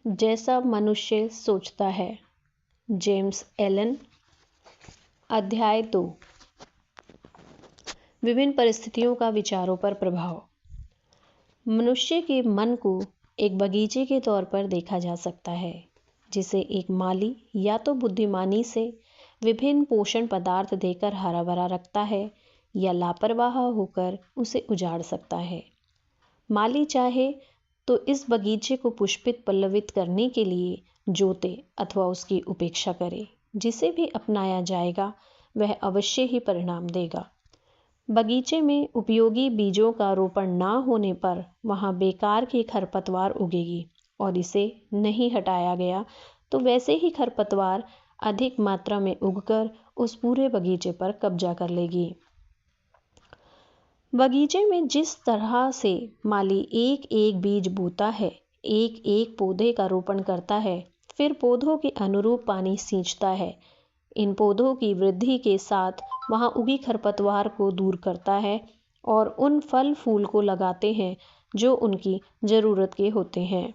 जैसा मनुष्य सोचता है। James Allen. अध्याय 2। विभिन्न परिस्थितियों का विचारों पर प्रभाव। मनुष्य के मन को एक बगीचे के तौर पर देखा जा सकता है, जिसे एक माली या तो बुद्धिमानी से विभिन्न पोषण पदार्थ देकर हरा भरा रखता है या लापरवाह होकर उसे उजाड़ सकता है। माली चाहे तो इस बगीचे को पुष्पित पल्लवित करने के लिए जोते अथवा उसकी उपेक्षा करे। जिसे भी अपनाया जाएगा वह अवश्य ही परिणाम देगा। बगीचे में उपयोगी बीजों का रोपण ना होने पर वहाँ बेकार की खरपतवार उगेगी और इसे नहीं हटाया गया तो वैसे ही खरपतवार अधिक मात्रा में उगकर उस पूरे बगीचे पर कब्जा कर लेगी। बगीचे में जिस तरह से माली एक एक बीज बोता है, एक एक पौधे का रोपण करता है, फिर पौधों के अनुरूप पानी सींचता है, इन पौधों की वृद्धि के साथ वहाँ उगी खरपतवार को दूर करता है और उन फल फूल को लगाते हैं जो उनकी ज़रूरत के होते हैं।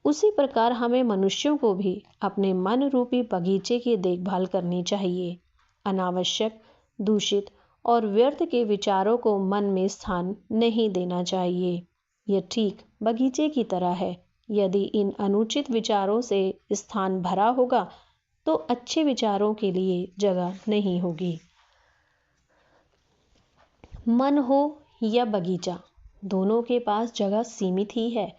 उसी प्रकार हमें मनुष्यों को भी अपने मन रूपी बगीचे की देखभाल करनी चाहिए। अनावश्यक, दूषित और व्यर्थ के विचारों को मन में स्थान नहीं देना चाहिए। यह ठीक बगीचे की तरह है। यदि इन अनुचित विचारों से स्थान भरा होगा तो अच्छे विचारों के लिए जगह नहीं होगी। मन हो या बगीचा, दोनों के पास जगह सीमित ही है।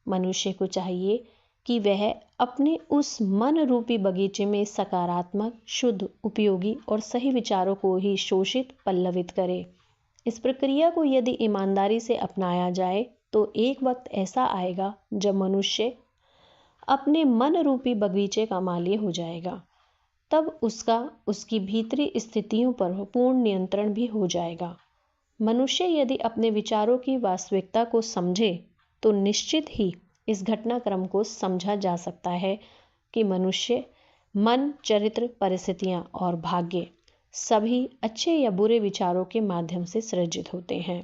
मनुष्य को चाहिए कि वह अपने उस मन रूपी बगीचे में सकारात्मक, शुद्ध, उपयोगी और सही विचारों को ही शोषित पल्लवित करे। इस प्रक्रिया को यदि ईमानदारी से अपनाया जाए तो एक वक्त ऐसा आएगा जब मनुष्य अपने मन रूपी बगीचे का माली हो जाएगा। तब उसका उसकी भीतरी स्थितियों पर पूर्ण नियंत्रण भी हो जाएगा। मनुष्य यदि अपने विचारों की वास्तविकता को समझे तो निश्चित ही इस घटनाक्रम को समझा जा सकता है कि मनुष्य, मन, चरित्र, परिस्थितियाँ और भाग्य सभी अच्छे या बुरे विचारों के माध्यम से सृजित होते हैं।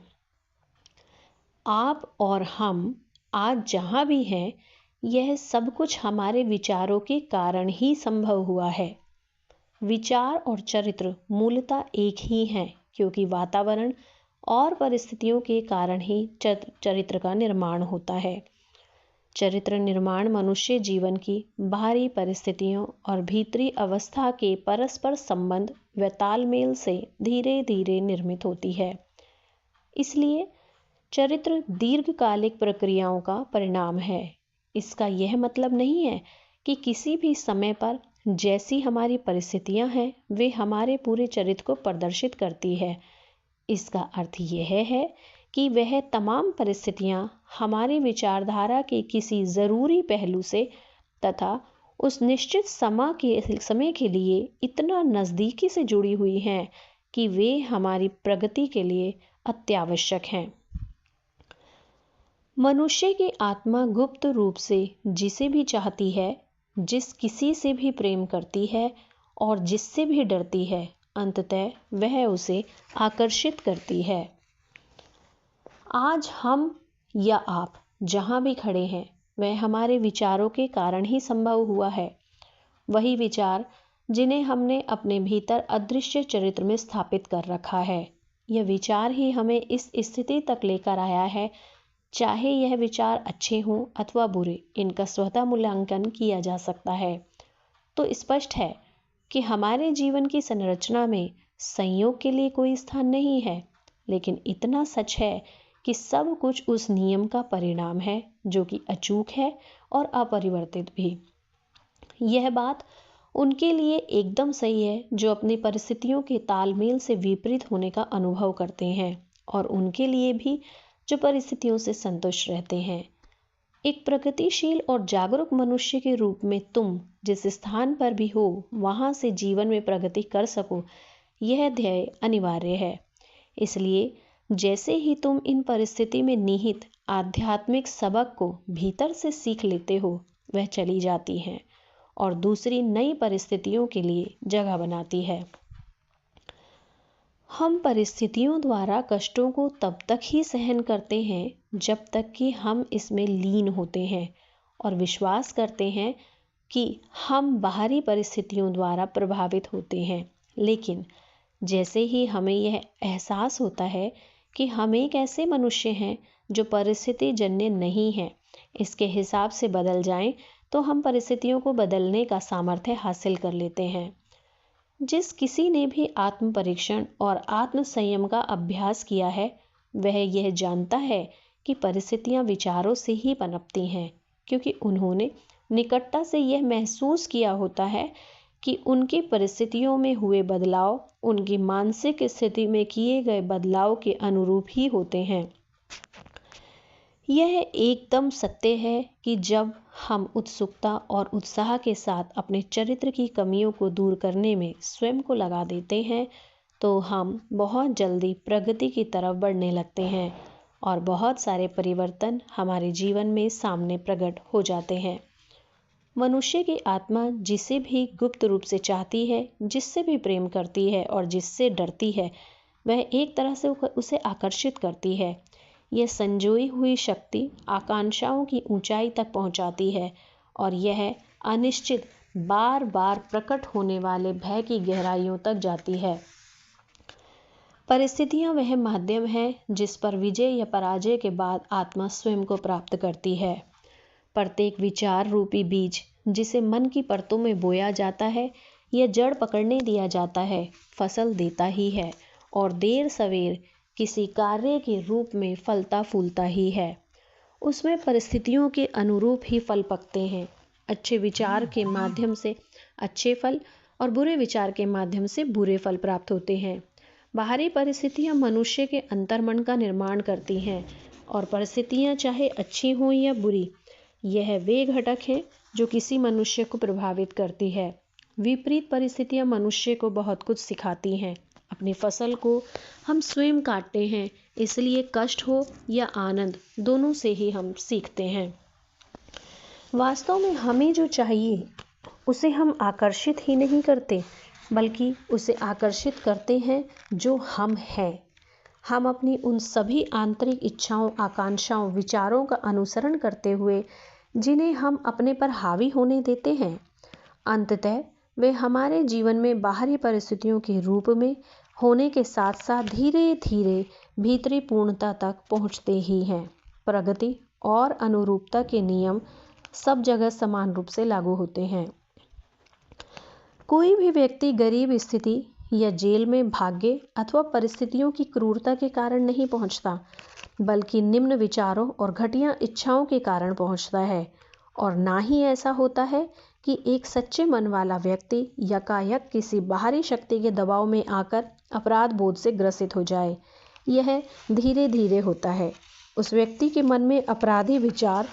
आप और हम आज जहाँ भी हैं, यह सब कुछ हमारे विचारों के कारण ही संभव हुआ है। विचार और चरित्र मूलतः एक ही हैं, क्योंकि वातावरण और परिस्थितियों के कारण ही चरित्र का निर्माण होता है। चरित्र निर्माण मनुष्य जीवन की बाहरी परिस्थितियों और भीतरी अवस्था के परस्पर संबंध व तालमेल से धीरे धीरे निर्मित होती है। इसलिए चरित्र दीर्घकालिक प्रक्रियाओं का परिणाम है। इसका यह मतलब नहीं है कि किसी भी समय पर जैसी हमारी परिस्थितियां हैं वे हमारे पूरे चरित्र को प्रदर्शित करती है। इसका अर्थ यह है कि वह तमाम परिस्थितियां हमारी विचारधारा के किसी ज़रूरी पहलू से तथा उस निश्चित समय के लिए इतना नज़दीकी से जुड़ी हुई हैं कि वे हमारी प्रगति के लिए अत्यावश्यक हैं। मनुष्य की आत्मा गुप्त रूप से जिसे भी चाहती है, जिस किसी से भी प्रेम करती है और जिससे भी डरती है, अंततः वह उसे आकर्षित करती है। आज हम या आप जहाँ भी खड़े हैं वह हमारे विचारों के कारण ही संभव हुआ है। वही विचार जिन्हें हमने अपने भीतर अदृश्य चरित्र में स्थापित कर रखा है। यह विचार ही हमें इस स्थिति तक लेकर आया है। चाहे यह विचार अच्छे हों अथवा बुरे, इनका स्वतः मूल्यांकन किया जा सकता है। तो स्पष्ट है कि हमारे जीवन की संरचना में संयोग के लिए कोई स्थान नहीं है, लेकिन इतना सच है कि सब कुछ उस नियम का परिणाम है जो कि अचूक है और अपरिवर्तित भी। यह बात उनके लिए एकदम सही है जो अपनी परिस्थितियों के तालमेल से विपरीत होने का अनुभव करते हैं, और उनके लिए भी जो परिस्थितियों से संतुष्ट रहते हैं। एक प्रगतिशील और जागरूक मनुष्य के रूप में तुम जिस स्थान पर भी हो वहाँ से जीवन में प्रगति कर सको, यह ध्येय अनिवार्य है। इसलिए जैसे ही तुम इन परिस्थिति में निहित आध्यात्मिक सबक को भीतर से सीख लेते हो, वह चली जाती हैं और दूसरी नई परिस्थितियों के लिए जगह बनाती है। हम परिस्थितियों द्वारा कष्टों को तब तक ही सहन करते हैं जब तक कि हम इसमें लीन होते हैं और विश्वास करते हैं कि हम बाहरी परिस्थितियों द्वारा प्रभावित होते हैं। लेकिन जैसे ही हमें यह एहसास होता है कि हम एक ऐसे मनुष्य हैं जो परिस्थिति जन्य नहीं है, इसके हिसाब से बदल जाएं, तो हम परिस्थितियों को बदलने का सामर्थ्य हासिल कर लेते हैं। जिस किसी ने भी आत्म परीक्षण और आत्म संयम का अभ्यास किया है, वह यह जानता है कि परिस्थितियां विचारों से ही पनपती हैं, क्योंकि उन्होंने निकटता से यह महसूस किया होता है कि उनकी परिस्थितियों में हुए बदलाव उनकी मानसिक स्थिति में किए गए बदलाव के अनुरूप ही होते हैं। यह एकदम सत्य है कि जब हम उत्सुकता और उत्साह के साथ अपने चरित्र की कमियों को दूर करने में स्वयं को लगा देते हैं, तो हम बहुत जल्दी प्रगति की तरफ बढ़ने लगते हैं और बहुत सारे परिवर्तन हमारे जीवन में सामने प्रकट हो जाते हैं। मनुष्य की आत्मा जिसे भी गुप्त रूप से चाहती है, जिससे भी प्रेम करती है और जिससे डरती है, वह एक तरह से उसे आकर्षित करती है। यह संजोई हुई शक्ति आकांक्षाओं की ऊंचाई तक पहुंचाती है और यह अनिश्चित बार बार प्रकट होने वाले भय की गहराइयों तक जाती है। परिस्थितियां वह माध्यम है जिस पर विजय या पराजय के बाद आत्मा स्वयं को प्राप्त करती है। प्रत्येक विचार रूपी बीज जिसे मन की परतों में बोया जाता है या जड़ पकड़ने दिया जाता है, फसल देता ही है और देर सवेर किसी कार्य के रूप में फलता फूलता ही है। उसमें परिस्थितियों के अनुरूप ही फल पकते हैं। अच्छे विचार के माध्यम से अच्छे फल और बुरे विचार के माध्यम से बुरे फल प्राप्त होते हैं। बाहरी परिस्थितियां मनुष्य के अंतर्मन का निर्माण करती हैं और परिस्थितियां चाहे अच्छी हों या बुरी, यह वे घटक हैं जो किसी मनुष्य को प्रभावित करती है। विपरीत परिस्थितियां मनुष्य को बहुत कुछ सिखाती हैं। अपनी फसल को हम स्वयं काटते हैं, इसलिए कष्ट हो या आनंद, दोनों से ही हम सीखते हैं। वास्तव में हमें जो चाहिए उसे हम आकर्षित ही नहीं करते, बल्कि उसे आकर्षित करते हैं जो हम हैं। हम अपनी उन सभी आंतरिक इच्छाओं, आकांक्षाओं, विचारों का अनुसरण करते हुए जिन्हें हम अपने पर हावी होने देते हैं, अंततः वे हमारे जीवन में बाहरी परिस्थितियों के रूप में होने के साथ साथ धीरे धीरे भीतरी पूर्णता तक पहुंचते ही हैं। प्रगति और अनुरूपता के नियम सब जगह समान रूप से लागू होते हैं। कोई भी व्यक्ति गरीब स्थिति या जेल में भाग्य अथवा परिस्थितियों की क्रूरता के कारण नहीं पहुंचता, बल्कि निम्न विचारों और घटिया इच्छाओं के कारण पहुंचता है। और ना ही ऐसा होता है कि एक सच्चे मन वाला व्यक्ति यकायक किसी बाहरी शक्ति के दबाव में आकर अपराध बोध से ग्रसित हो जाए। यह धीरे धीरे होता है। उस व्यक्ति के मन में अपराधी विचार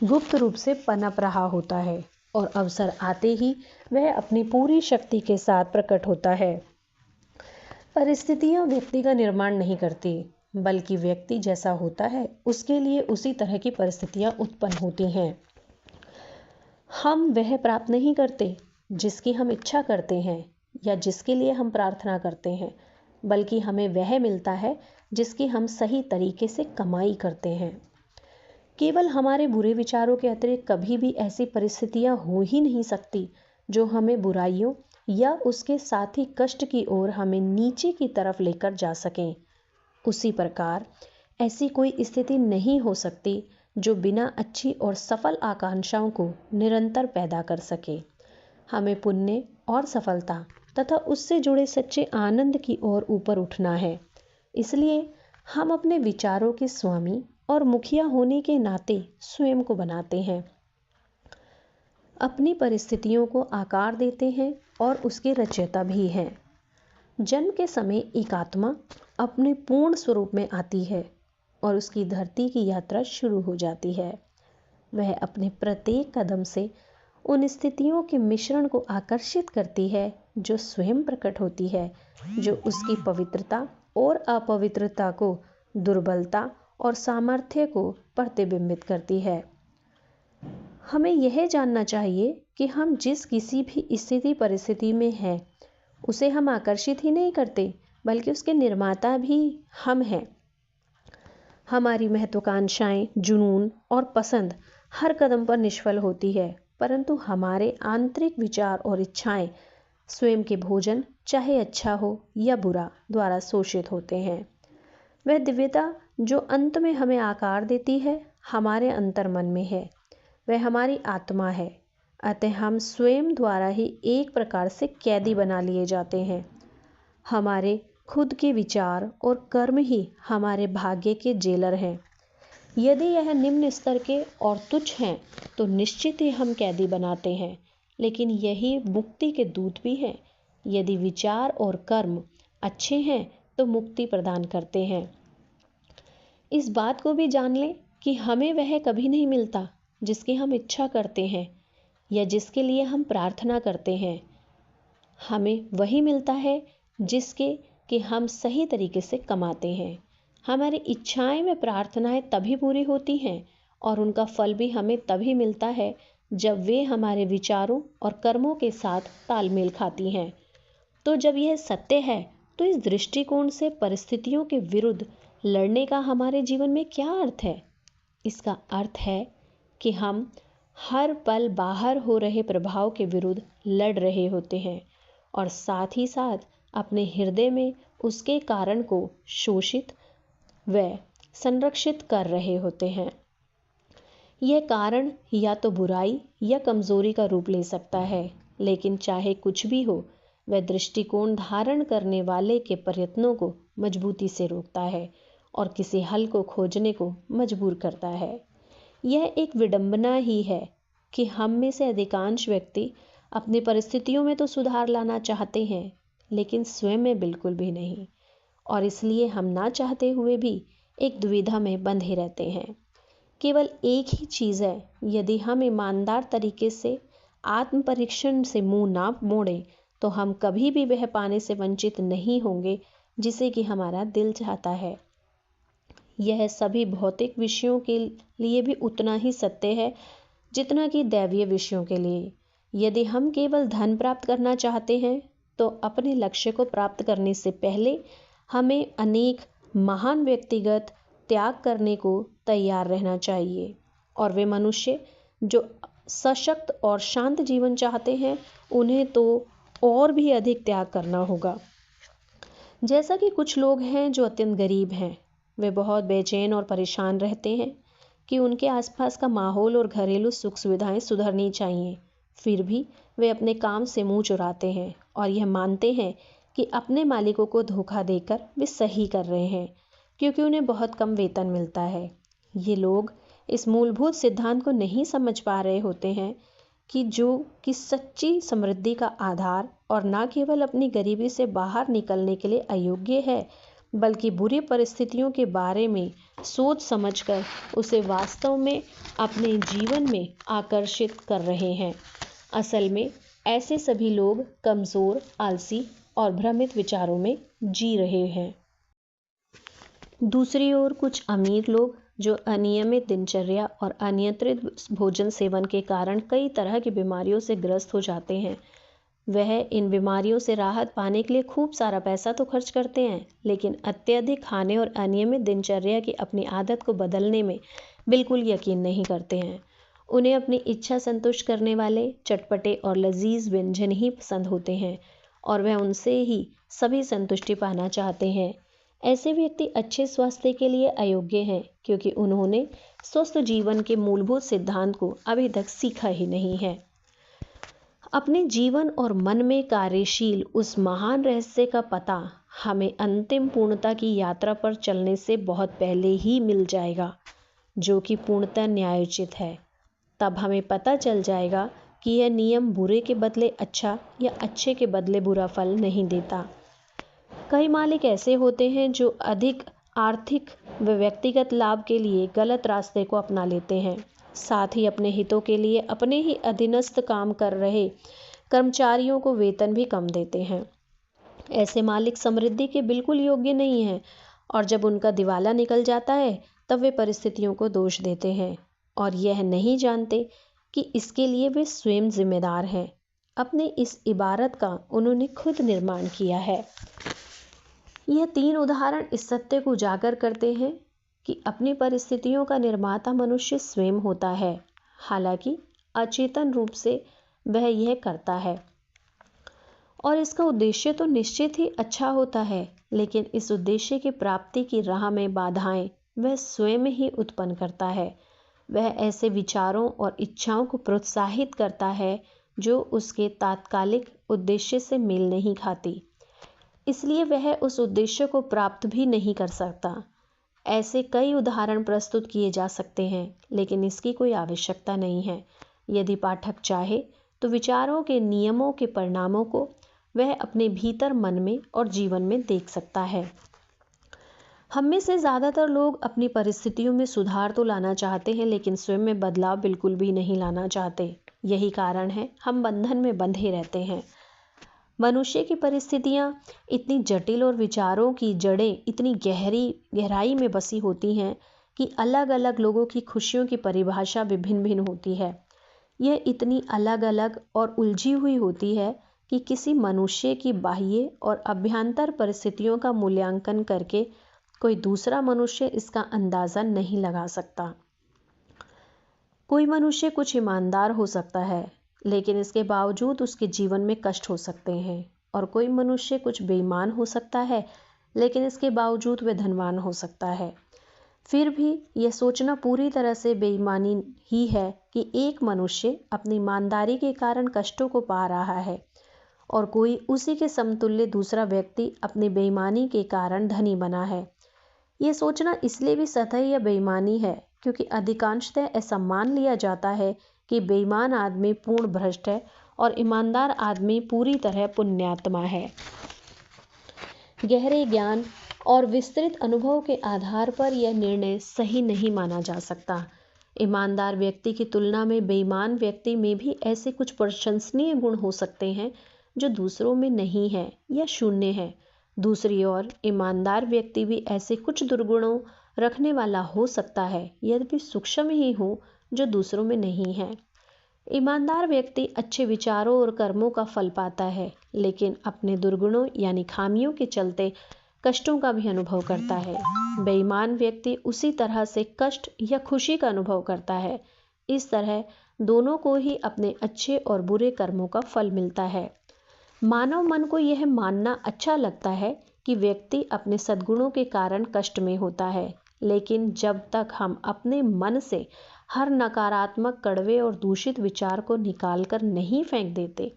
गुप्त रूप से पनप रहा होता है और अवसर आते ही वह अपनी पूरी शक्ति के साथ प्रकट होता है। परिस्थितियां व्यक्ति का निर्माण नहीं करती, बल्कि व्यक्ति जैसा होता है उसके लिए उसी तरह की परिस्थितियां उत्पन्न होती हैं। हम वह प्राप्त नहीं करते जिसकी हम इच्छा करते हैं या जिसके लिए हम प्रार्थना करते हैं, बल्कि हमें वह मिलता है जिसकी हम सही तरीके से कमाई करते हैं। केवल हमारे बुरे विचारों के अतिरिक्त कभी भी ऐसी परिस्थितियां हो ही नहीं सकती जो हमें बुराइयों या उसके साथ ही कष्ट की ओर हमें नीचे की तरफ लेकर जा सकें। उसी प्रकार ऐसी कोई स्थिति नहीं हो सकती जो बिना अच्छी और सफल आकांक्षाओं को निरंतर पैदा कर सके। हमें पुण्य और सफलता तथा उससे जुड़े सच्चे आनंद की ओर ऊपर उठना है। इसलिए हम अपने विचारों के स्वामी और मुखिया होने के नाते स्वयं को बनाते हैं, अपनी परिस्थितियों को आकार देते हैं और उसके रचयिता भी हैं। जन्म के समय एक आत्मा अपने पूर्ण स्वरूप में आती है और उसकी धरती की यात्रा शुरू हो जाती है। वह अपने प्रत्येक कदम से उन स्थितियों के मिश्रण को आकर्षित करती है जो स्वयं प्रकट होती है, जो उसकी पवित्रता और अपवित्रता को, दुर्बलता और सामर्थ्य को प्रतिबिंबित करती है। हमें यह जानना चाहिए कि हम जिस किसी भी स्थिति परिस्थिति में हैं, उसे हम आकर्षित ही नहीं करते, बल्कि उसके निर्माता भी हम हैं। हमारी महत्वाकांक्षाएं, जुनून और पसंद हर कदम पर निष्फल होती है, परंतु हमारे आंतरिक विचार और इच्छाएं स्वयं के भोजन, चाहे अच्छा हो या बुरा, द्वारा शोषित होते हैं। वह दिव्यता जो अंत में हमें आकार देती है, हमारे अंतर्मन में है। वह हमारी आत्मा है। अतः हम स्वयं द्वारा ही एक प्रकार से कैदी बना लिए जाते हैं। हमारे खुद के विचार और कर्म ही हमारे भाग्य के जेलर हैं। यदि यह निम्न स्तर के और तुच्छ हैं तो निश्चित ही हम कैदी बनाते हैं, लेकिन यही मुक्ति के दूत भी हैं। यदि विचार और कर्म अच्छे हैं तो मुक्ति प्रदान करते हैं। इस बात को भी जान लें कि हमें वह कभी नहीं मिलता जिसकी हम इच्छा करते हैं या जिसके लिए हम प्रार्थना करते हैं। हमें वही मिलता है जिसके कि हम सही तरीके से कमाते हैं। हमारी इच्छाएं व प्रार्थनाएं तभी पूरी होती हैं और उनका फल भी हमें तभी मिलता है जब वे हमारे विचारों और कर्मों के साथ तालमेल खाती हैं। तो जब यह सत्य है तो इस दृष्टिकोण से परिस्थितियों के विरुद्ध लड़ने का हमारे जीवन में क्या अर्थ है? इसका अर्थ है कि हम हर पल बाहर हो रहे प्रभाव के विरुद्ध लड़ रहे होते हैं और साथ ही साथ अपने हृदय में उसके कारण को शोषित व संरक्षित कर रहे होते हैं। यह कारण या तो बुराई या कमजोरी का रूप ले सकता है, लेकिन चाहे कुछ भी हो, वह दृष्टिकोण धारण करने वाले के प्रयत्नों को मजबूती से रोकता है और किसी हल को खोजने को मजबूर करता है। यह एक विडंबना ही है कि हम में से अधिकांश व्यक्ति अपनी परिस्थितियों में तो सुधार लाना चाहते हैं, लेकिन स्वयं में बिल्कुल भी नहीं, और इसलिए हम ना चाहते हुए भी एक दुविधा में बंधे रहते हैं। केवल एक ही चीज़ है, यदि हम ईमानदार तरीके से आत्म परीक्षण से मुंह ना मोड़ें तो हम कभी भी वह पाने से वंचित नहीं होंगे जिसे कि हमारा दिल चाहता है। यह सभी भौतिक विषयों के लिए भी उतना ही सत्य है जितना कि दैवीय विषयों के लिए। यदि हम केवल धन प्राप्त करना चाहते हैं तो अपने लक्ष्य को प्राप्त करने से पहले हमें अनेक महान व्यक्तिगत त्याग करने को तैयार रहना चाहिए, और वे मनुष्य जो सशक्त और शांत जीवन चाहते हैं उन्हें तो और भी अधिक त्याग करना होगा। जैसा कि कुछ लोग हैं जो अत्यंत गरीब हैं, वे बहुत बेचैन और परेशान रहते हैं कि उनके आसपास का माहौल और घरेलू सुख सुविधाएं सुधरनी चाहिए। फिर भी वे अपने काम से मुंह चुराते हैं और यह मानते हैं कि अपने मालिकों को धोखा देकर वे सही कर रहे हैं, क्योंकि उन्हें बहुत कम वेतन मिलता है। ये लोग इस मूलभूत सिद्धांत को नहीं समझ पा रहे होते हैं कि सच्ची समृद्धि का आधार और न केवल अपनी गरीबी से बाहर निकलने के लिए अयोग्य है, बल्कि बुरी परिस्थितियों के बारे में सोच समझकर उसे वास्तव में अपने जीवन में आकर्षित कर रहे हैं। असल में ऐसे सभी लोग कमज़ोर, आलसी और भ्रमित विचारों में जी रहे हैं। दूसरी ओर कुछ अमीर लोग जो अनियमित दिनचर्या और अनियंत्रित भोजन सेवन के कारण कई तरह की बीमारियों से ग्रस्त हो जाते हैं, वह इन बीमारियों से राहत पाने के लिए खूब सारा पैसा तो खर्च करते हैं, लेकिन अत्यधिक खाने और अनियमित दिनचर्या की अपनी आदत को बदलने में बिल्कुल यकीन नहीं करते हैं। उन्हें अपनी इच्छा संतुष्ट करने वाले चटपटे और लजीज व्यंजन ही पसंद होते हैं और वह उनसे ही सभी संतुष्टि पाना चाहते हैं। ऐसे व्यक्ति अच्छे स्वास्थ्य के लिए अयोग्य हैं, क्योंकि उन्होंने स्वस्थ जीवन के मूलभूत सिद्धांत को अभी तक सीखा ही नहीं है। अपने जीवन और मन में कार्यशील उस महान रहस्य का पता हमें अंतिम पूर्णता की यात्रा पर चलने से बहुत पहले ही मिल जाएगा, जो कि पूर्णतः न्यायोचित है। तब हमें पता चल जाएगा कि यह नियम बुरे के बदले अच्छा या अच्छे के बदले बुरा फल नहीं देता। कई मालिक ऐसे होते हैं जो अधिक आर्थिक व व्यक्तिगत लाभ के लिए गलत रास्ते को अपना लेते हैं, साथ ही अपने हितों के लिए अपने ही अधीनस्थ काम कर रहे कर्मचारियों को वेतन भी कम देते हैं। ऐसे मालिक समृद्धि के बिल्कुल योग्य नहीं हैं, और जब उनका दिवाला निकल जाता है तब वे परिस्थितियों को दोष देते हैं और यह नहीं जानते कि इसके लिए वे स्वयं जिम्मेदार हैं। अपने इस इबारत का उन्होंने खुद निर्माण किया है। यह 3 उदाहरण इस सत्य को उजागर करते हैं कि अपनी परिस्थितियों का निर्माता मनुष्य स्वयं होता है, हालांकि अचेतन रूप से वह यह करता है और इसका उद्देश्य तो निश्चित ही अच्छा होता है, लेकिन इस उद्देश्य की प्राप्ति की राह में बाधाएं वह स्वयं ही उत्पन्न करता है। वह ऐसे विचारों और इच्छाओं को प्रोत्साहित करता है जो उसके तात्कालिक उद्देश्य से मेल नहीं खाती, इसलिए वह उस उद्देश्य को प्राप्त भी नहीं कर सकता। ऐसे कई उदाहरण प्रस्तुत किए जा सकते हैं, लेकिन इसकी कोई आवश्यकता नहीं है। यदि पाठक चाहे तो विचारों के नियमों के परिणामों को वह अपने भीतर मन में और जीवन में देख सकता है। हम में से ज़्यादातर लोग अपनी परिस्थितियों में सुधार तो लाना चाहते हैं, लेकिन स्वयं में बदलाव बिल्कुल भी नहीं लाना चाहते। यही कारण है हम बंधन में बंधे रहते हैं। मनुष्य की परिस्थितियाँ इतनी जटिल और विचारों की जड़ें इतनी गहराई में बसी होती हैं कि अलग अलग लोगों की खुशियों की परिभाषा विभिन्न भिन्न होती है। यह इतनी अलग अलग और उलझी हुई होती है कि किसी मनुष्य की बाह्य और अभ्यंतर परिस्थितियों का मूल्यांकन करके कोई दूसरा मनुष्य इसका अंदाज़ा नहीं लगा सकता। कोई मनुष्य कुछ ईमानदार हो सकता है, लेकिन इसके बावजूद उसके जीवन में कष्ट हो सकते हैं, और कोई मनुष्य कुछ बेईमान हो सकता है, लेकिन इसके बावजूद वह धनवान हो सकता है। फिर भी यह सोचना पूरी तरह से बेईमानी ही है कि एक मनुष्य अपनी ईमानदारी के कारण कष्टों को पा रहा है और कोई उसी के समतुल्य दूसरा व्यक्ति अपनी बेईमानी के कारण धनी बना है। ये सोचना इसलिए भी सतही या बेईमानी है क्योंकि अधिकांशतः ऐसा मान लिया जाता है कि बेईमान आदमी पूर्ण भ्रष्ट है और ईमानदार आदमी पूरी तरह पुण्यात्मा है। गहरे ज्ञान और विस्तृत अनुभव के आधार पर यह निर्णय सही नहीं माना जा सकता। ईमानदार व्यक्ति की तुलना में बेईमान व्यक्ति में भी ऐसे कुछ प्रशंसनीय गुण हो सकते हैं जो दूसरों में नहीं है या शून्य है। दूसरी ओर ईमानदार व्यक्ति भी ऐसे कुछ दुर्गुणों रखने वाला हो सकता है, यद्यपि सूक्ष्म ही हो, जो दूसरों में नहीं है। ईमानदार व्यक्ति अच्छे विचारों और कर्मों का फल पाता है, लेकिन अपने दुर्गुणों यानी खामियों के चलते कष्टों का भी अनुभव करता है। बेईमान व्यक्ति उसी तरह से कष्ट या खुशी का अनुभव करता है। इस तरह दोनों को ही अपने अच्छे और बुरे कर्मों का फल मिलता है। मानव मन को यह मानना अच्छा लगता है कि व्यक्ति अपने सद्गुणों के कारण कष्ट में होता है, लेकिन जब तक हम अपने मन से हर नकारात्मक, कड़वे और दूषित विचार को निकालकर नहीं फेंक देते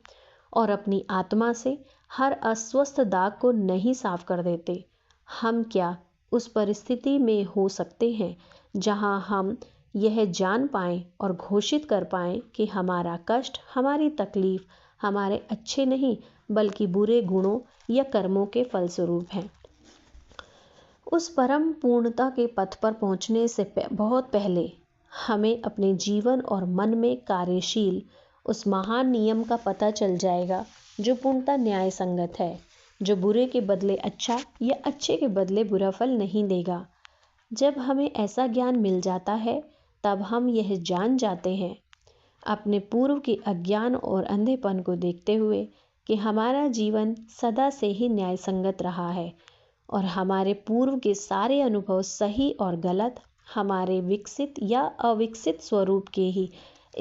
और अपनी आत्मा से हर अस्वस्थ दाग को नहीं साफ कर देते, हम क्या उस परिस्थिति में हो सकते हैं जहां हम यह जान पाएं और घोषित कर पाएं कि हमारा कष्ट, हमारी तकलीफ हमारे अच्छे नहीं बल्कि बुरे गुणों या कर्मों के फलस्वरूप है। उस परम पूर्णता के पथ पर पहुंचने से बहुत पहले हमें अपने जीवन और मन में कार्यशील उस महान नियम का पता चल जाएगा जो पूर्णतः न्याय संगत है, जो बुरे के बदले अच्छा या अच्छे के बदले बुरा फल नहीं देगा। जब हमें ऐसा ज्ञान मिल जाता है, तब हम यह जान जाते हैं अपने पूर्व के अज्ञान और अंधेपन को देखते हुए कि हमारा जीवन सदा से ही न्याय संगत रहा है और हमारे पूर्व के सारे अनुभव सही और गलत हमारे विकसित या अविकसित स्वरूप के ही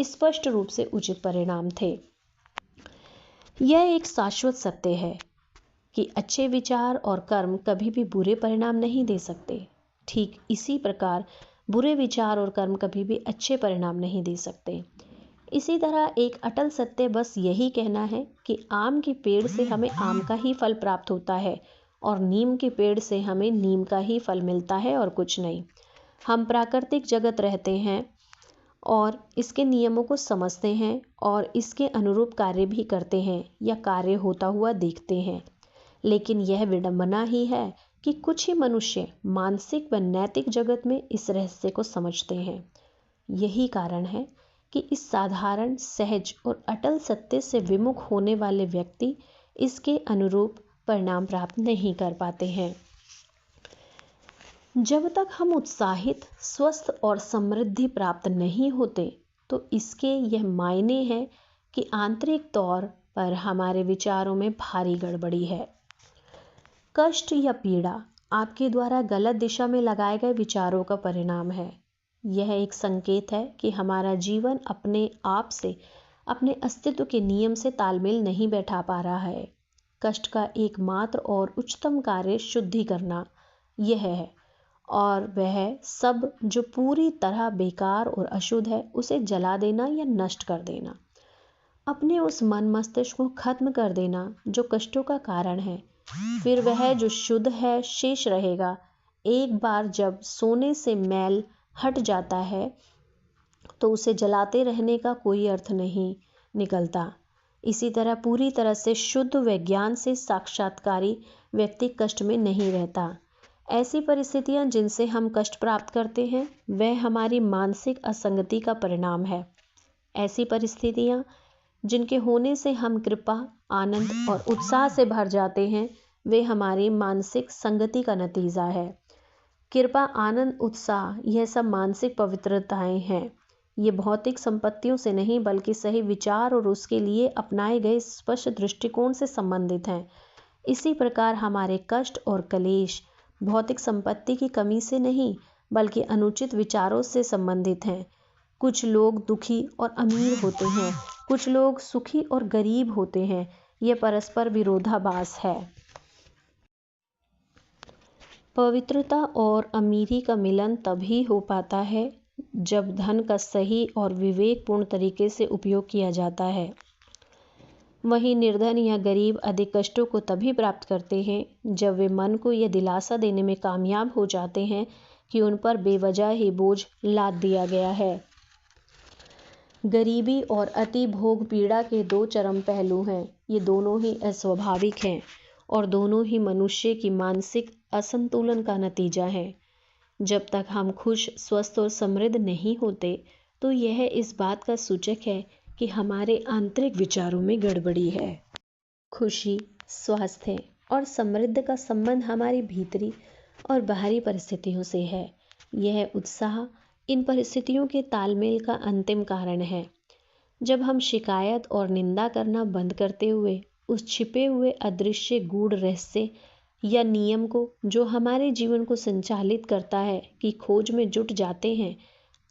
स्पष्ट रूप से उचित परिणाम थे। यह एक शाश्वत सत्य है कि अच्छे विचार और कर्म कभी भी बुरे परिणाम नहीं दे सकते। ठीक इसी प्रकार बुरे विचार और कर्म कभी भी अच्छे परिणाम नहीं दे सकते। इसी तरह एक अटल सत्य बस यही कहना है कि आम के पेड़ से हमें आम का ही फल प्राप्त होता है और नीम के पेड़ से हमें नीम का ही फल मिलता है और कुछ नहीं। हम प्राकृतिक जगत रहते हैं और इसके नियमों को समझते हैं और इसके अनुरूप कार्य भी करते हैं या कार्य होता हुआ देखते हैं, लेकिन यह विडंबना ही है कि कुछ ही मनुष्य मानसिक व नैतिक जगत में इस रहस्य को समझते हैं। यही कारण है कि इस साधारण, सहज और अटल सत्य से विमुख होने वाले व्यक्ति इसके अनुरूप परिणाम प्राप्त नहीं कर पाते हैं। जब तक हम उत्साहित, स्वस्थ और समृद्धि प्राप्त नहीं होते, तो इसके यह मायने हैं कि आंतरिक तौर पर हमारे विचारों में भारी गड़बड़ी है। कष्ट या पीड़ा आपके द्वारा गलत दिशा में लगाए गए विचारों का परिणाम है। यह एक संकेत है कि हमारा जीवन अपने आप से, अपने अस्तित्व के नियम से तालमेल नहीं बैठा पा रहा है। कष्ट का एकमात्र और उच्चतम कार्य शुद्धि करना यह है, और वह सब जो पूरी तरह बेकार और अशुद्ध है उसे जला देना या नष्ट कर देना। अपने उस मन मस्तिष्क को खत्म कर देना जो कष्टों का कारण है। फिर वह जो शुद्ध है शेष रहेगा। एक बार जब सोने से मैल हट जाता है तो उसे जलाते रहने का कोई अर्थ नहीं निकलता। इसी तरह पूरी तरह से शुद्ध विज्ञान से साक्षात्कारी व्यक्ति कष्ट में नहीं रहता। ऐसी परिस्थितियां जिनसे हम कष्ट प्राप्त करते हैं वह हमारी मानसिक असंगति का परिणाम है। ऐसी परिस्थितियां जिनके होने से हम कृपा, आनंद और उत्साह से भर जाते हैं वे हमारी मानसिक संगति का नतीजा है। कृपा, आनंद, उत्साह यह सब मानसिक पवित्रताएं हैं। ये भौतिक संपत्तियों से नहीं बल्कि सही विचार और उसके लिए अपनाए गए स्पष्ट दृष्टिकोण से संबंधित हैं। इसी प्रकार हमारे कष्ट और क्लेश भौतिक संपत्ति की कमी से नहीं बल्कि अनुचित विचारों से संबंधित हैं। कुछ लोग दुखी और अमीर होते हैं, कुछ लोग सुखी और गरीब होते हैं। यह परस्पर विरोधाभास है। पवित्रता और अमीरी का मिलन तभी हो पाता है जब धन का सही और विवेकपूर्ण तरीके से उपयोग किया जाता है। वहीं निर्धन या गरीब अधिक कष्टों को तभी प्राप्त करते हैं जब वे मन को यह दिलासा देने में कामयाब हो जाते हैं कि उन पर बेवजह ही बोझ लाद दिया गया है। गरीबी और अति भोग पीड़ा के दो चरम पहलू हैं। ये दोनों ही अस्वाभाविक हैं और दोनों ही मनुष्य की मानसिक असंतुलन का नतीजा है। जब तक हम खुश, स्वस्थ और समृद्ध नहीं होते तो यह इस बात का सूचक है कि हमारे आंतरिक विचारों में गड़बड़ी है। खुशी, स्वास्थ्य और समृद्धि का संबंध हमारी भीतरी और बाहरी परिस्थितियों से है। यह उत्साह इन परिस्थितियों के तालमेल का अंतिम कारण है। जब हम शिकायत और निंदा करना बंद करते हुए उस छिपे हुए अदृश्य गूढ़ रहस्य या नियम को जो हमारे जीवन को संचालित करता है की खोज में जुट जाते हैं,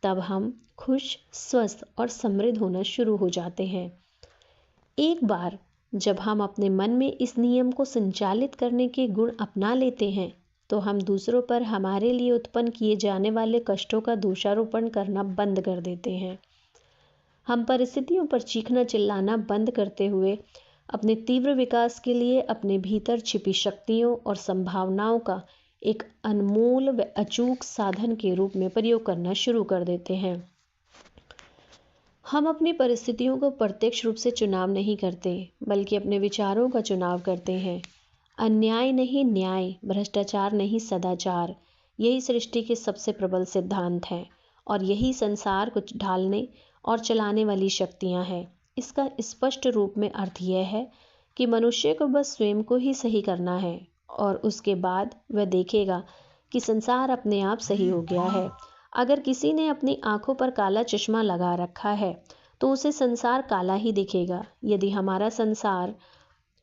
तब हम खुश, स्वस्थ और समृद्ध होना शुरू हो जाते हैं। एक बार जब हम अपने मन में इस नियम को संचालित करने के गुण अपना लेते हैं तो हम दूसरों पर हमारे लिए उत्पन्न किए जाने वाले कष्टों का दोषारोपण करना बंद कर देते हैं। हम परिस्थितियों पर चीखना चिल्लाना बंद करते हुए अपने तीव्र विकास के लिए अपने भीतर छिपी शक्तियों और संभावनाओं का एक अनमोल व अचूक साधन के रूप में प्रयोग करना शुरू कर देते हैं। हम अपनी परिस्थितियों को प्रत्यक्ष रूप से चुनाव नहीं करते बल्कि अपने विचारों का चुनाव करते हैं। अन्याय नहीं न्याय, भ्रष्टाचार नहीं सदाचार, यही सृष्टि के सबसे प्रबल सिद्धांत हैं और यही संसार को ढालने और चलाने वाली शक्तियां हैं। इसका स्पष्ट रूप में अर्थ यह है कि मनुष्य को बस स्वयं को ही सही करना है और उसके बाद वह देखेगा कि संसार अपने आप सही हो गया है। अगर किसी ने अपनी आंखों पर काला चश्मा लगा रखा है तो उसे संसार काला ही दिखेगा। यदि हमारा संसार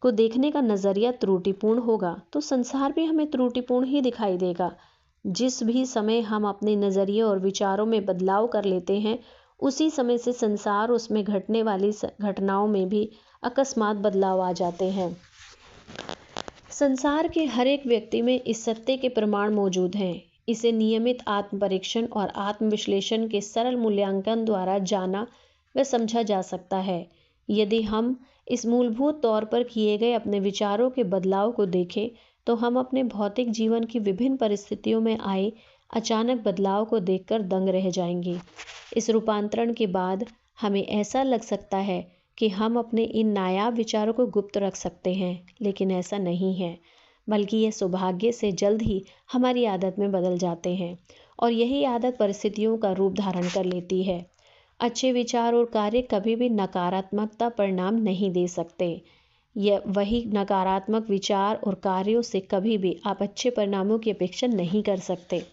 को देखने का नज़रिया त्रुटिपूर्ण होगा तो संसार भी हमें त्रुटिपूर्ण ही दिखाई देगा। जिस भी समय हम अपने नज़रिए और विचारों में बदलाव कर लेते हैं उसी समय से संसार उसमें घटने वाली घटनाओं में भी अकस्मात बदलाव आ जाते हैं। संसार के हर एक व्यक्ति में इस सत्य के प्रमाण मौजूद हैं। इसे नियमित आत्म परीक्षण और आत्मविश्लेषण के सरल मूल्यांकन द्वारा जाना व समझा जा सकता है। यदि हम इस मूलभूत तौर पर किए गए अपने विचारों के बदलाव को देखें तो हम अपने भौतिक जीवन की विभिन्न परिस्थितियों में आए अचानक बदलाव को देखकर दंग रह जाएंगे। इस रूपांतरण के बाद हमें ऐसा लग सकता है कि हम अपने इन नायाब विचारों को गुप्त रख सकते हैं, लेकिन ऐसा नहीं है, बल्कि यह सौभाग्य से जल्द ही हमारी आदत में बदल जाते हैं और यही आदत परिस्थितियों का रूप धारण कर लेती है। अच्छे विचार और कार्य कभी भी नकारात्मकता परिणाम नहीं दे सकते। यह वही नकारात्मक विचार और कार्यों से कभी भी आप अच्छे परिणामों की अपेक्षा नहीं कर सकते।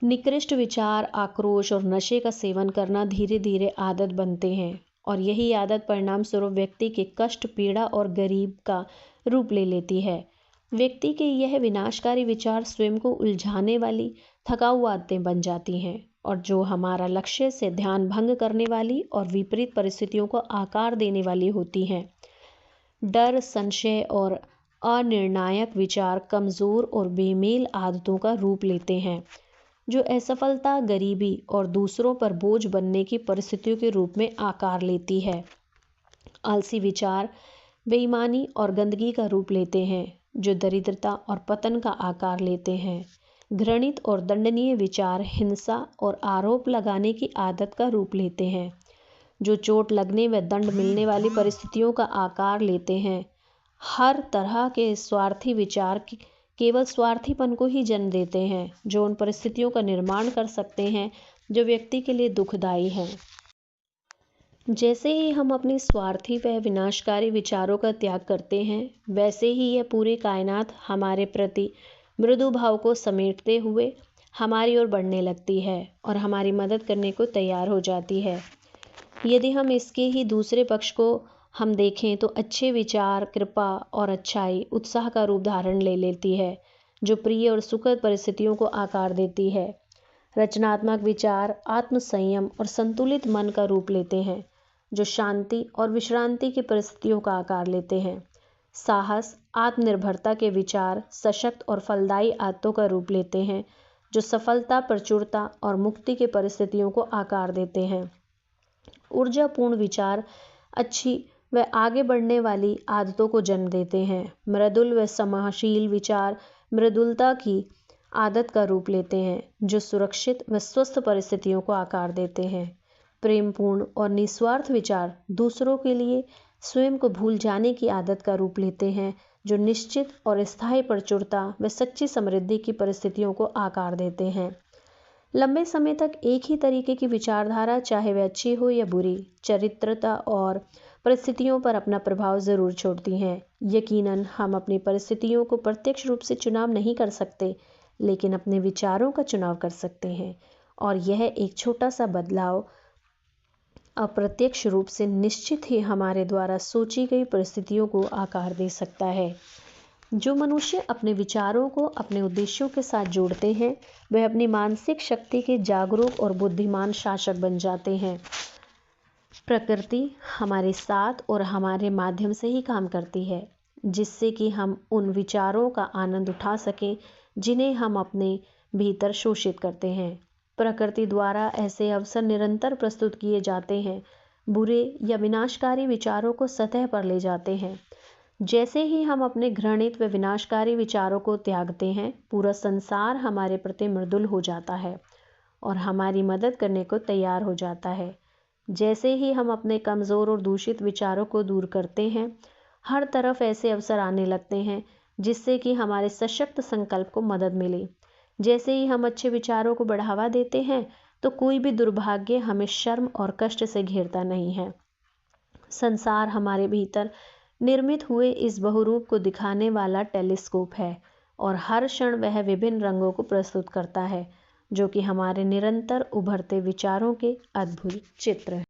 निकृष्ट विचार, आक्रोश और नशे का सेवन करना धीरे धीरे आदत बनते हैं और यही आदत परिणाम स्वरूप व्यक्ति के कष्ट, पीड़ा और गरीब का रूप ले लेती है। व्यक्ति के यह विनाशकारी विचार स्वयं को उलझाने वाली थकाऊ आदतें बन जाती हैं और जो हमारा लक्ष्य से ध्यान भंग करने वाली और विपरीत परिस्थितियों को आकार देने वाली होती हैं। डर, संशय और अनिर्णायक विचार कमज़ोर और बेमेल आदतों का रूप लेते हैं, जो असफलता, गरीबी और दूसरों पर बोझ बनने की परिस्थितियों के रूप में आकार लेती है। आलसी विचार बेईमानी और गंदगी का रूप लेते हैं, जो दरिद्रता और पतन का आकार लेते हैं। घृणित और दंडनीय विचार हिंसा और आरोप लगाने की आदत का रूप लेते हैं, जो चोट लगने व दंड मिलने वाली परिस्थितियों का आकार लेते हैं। हर तरह के स्वार्थी विचार केवल स्वार्थीपन को ही जन्म देते हैं, जो उन परिस्थितियों का निर्माण कर सकते हैं जो व्यक्ति के लिए दुखदायी हैं। जैसे ही हम अपने स्वार्थी व विनाशकारी विचारों का त्याग करते हैं, वैसे ही यह पूरी कायनात हमारे प्रति मृदु भाव को समेटते हुए हमारी ओर बढ़ने लगती है और हमारी मदद करने को तैयार हो जाती है। यदि हम इसके ही दूसरे पक्ष को हम देखें तो अच्छे विचार कृपा और अच्छाई उत्साह का रूप धारण ले लेती है, जो प्रिय और सुखद परिस्थितियों को आकार देती है। रचनात्मक विचार आत्मसंयम और संतुलित मन का रूप लेते हैं, जो शांति और विश्रांति की परिस्थितियों का आकार लेते हैं। साहस आत्मनिर्भरता के विचार सशक्त और फलदायी आदतों का रूप लेते हैं, जो सफलता, प्रचुरता और मुक्ति की परिस्थितियों को आकार देते हैं। ऊर्जापूर्ण विचार अच्छी व आगे बढ़ने वाली आदतों को जन्म देते हैं। मृदुल व समाशील विचार मृदुलता की आदत का रूप लेते हैं, जो सुरक्षित व स्वस्थ परिस्थितियों को आकार देते हैं। प्रेमपूर्ण और निस्वार्थ विचार दूसरों के लिए स्वयं को भूल जाने की आदत का रूप लेते हैं, जो निश्चित और स्थायी प्रचुरता व सच्ची समृद्धि की परिस्थितियों को आकार देते हैं। लंबे समय तक एक ही तरीके की विचारधारा, चाहे वह अच्छी हो या बुरी, चरित्रता और परिस्थितियों पर अपना प्रभाव जरूर छोड़ती हैं। यकीनन हम अपनी परिस्थितियों को प्रत्यक्ष रूप से चुनाव नहीं कर सकते, लेकिन अपने विचारों का चुनाव कर सकते हैं, और यह एक छोटा सा बदलाव अप्रत्यक्ष रूप से निश्चित ही हमारे द्वारा सोची गई परिस्थितियों को आकार दे सकता है। जो मनुष्य अपने विचारों को अपने उद्देश्यों के साथ जोड़ते हैं, वह अपनी मानसिक शक्ति के जागरूक और बुद्धिमान शासक बन जाते हैं। प्रकृति हमारे साथ और हमारे माध्यम से ही काम करती है, जिससे कि हम उन विचारों का आनंद उठा सकें जिन्हें हम अपने भीतर शोषित करते हैं। प्रकृति द्वारा ऐसे अवसर निरंतर प्रस्तुत किए जाते हैं, बुरे या विनाशकारी विचारों को सतह पर ले जाते हैं। जैसे ही हम अपने घृणित व विनाशकारी विचारों को त्यागते हैं, पूरा संसार हमारे प्रति मृदुल हो जाता है और हमारी मदद करने को तैयार हो जाता है। जैसे ही हम अपने कमज़ोर और दूषित विचारों को दूर करते हैं, हर तरफ ऐसे अवसर आने लगते हैं जिससे कि हमारे सशक्त संकल्प को मदद मिले। जैसे ही हम अच्छे विचारों को बढ़ावा देते हैं, तो कोई भी दुर्भाग्य हमें शर्म और कष्ट से घेरता नहीं है। संसार हमारे भीतर निर्मित हुए इस बहुरूप को दिखाने वाला टेलीस्कोप है और हर क्षण वह विभिन्न रंगों को प्रस्तुत करता है, जो कि हमारे निरंतर उभरते विचारों के अद्भुत चित्र हैं।